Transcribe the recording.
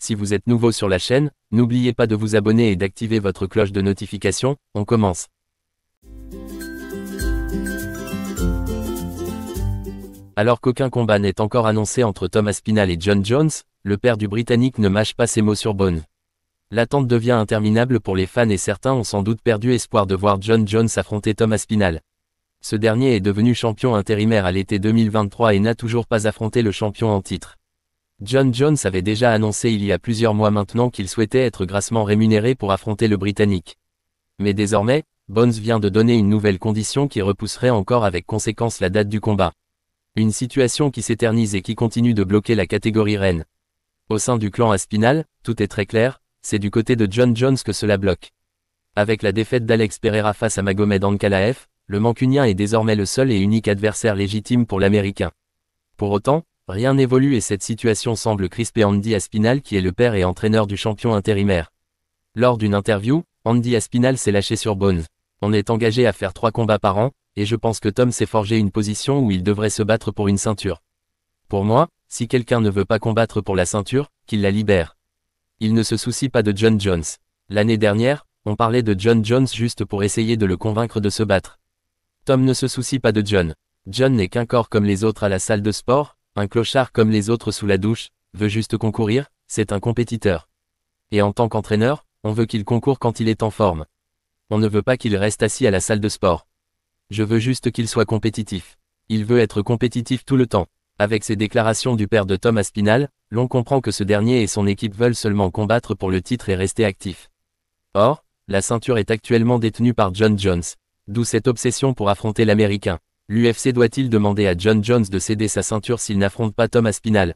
Si vous êtes nouveau sur la chaîne, n'oubliez pas de vous abonner et d'activer votre cloche de notification. On commence. Alors qu'aucun combat n'est encore annoncé entre Tom Aspinall et Jon Jones, le père du Britannique ne mâche pas ses mots sur Bones. L'attente devient interminable pour les fans et certains ont sans doute perdu espoir de voir Jon Jones affronter Tom Aspinall. Ce dernier est devenu champion intérimaire à l'été 2023 et n'a toujours pas affronté le champion en titre. Jon Jones avait déjà annoncé il y a plusieurs mois maintenant qu'il souhaitait être grassement rémunéré pour affronter le Britannique. Mais désormais, Bones vient de donner une nouvelle condition qui repousserait encore avec conséquence la date du combat. Une situation qui s'éternise et qui continue de bloquer la catégorie reine. Au sein du clan Aspinall, tout est très clair, c'est du côté de Jon Jones que cela bloque. Avec la défaite d'Alex Pereira face à Magomed Ankalaev, le Mancunien est désormais le seul et unique adversaire légitime pour l'Américain. Pour autant, rien n'évolue et cette situation semble crisper Andy Aspinall qui est le père et entraîneur du champion intérimaire. Lors d'une interview, Andy Aspinall s'est lâché sur Bones. On est engagé à faire 3 combats par an, et je pense que Tom s'est forgé une position où il devrait se battre pour une ceinture. Pour moi, si quelqu'un ne veut pas combattre pour la ceinture, qu'il la libère. Il ne se soucie pas de Jon Jones. L'année dernière, on parlait de Jon Jones juste pour essayer de le convaincre de se battre. Tom ne se soucie pas de Jon. Jon n'est qu'un corps comme les autres à la salle de sport, un clochard comme les autres sous la douche, veut juste concourir, c'est un compétiteur. Et en tant qu'entraîneur, on veut qu'il concourt quand il est en forme. On ne veut pas qu'il reste assis à la salle de sport. Je veux juste qu'il soit compétitif. Il veut être compétitif tout le temps. Avec ces déclarations du père de Tom Aspinall, l'on comprend que ce dernier et son équipe veulent seulement combattre pour le titre et rester actifs. Or, la ceinture est actuellement détenue par Jon Jones. D'où cette obsession pour affronter l'Américain. L'UFC doit-il demander à Jon Jones de céder sa ceinture s'il n'affronte pas Tom Aspinall?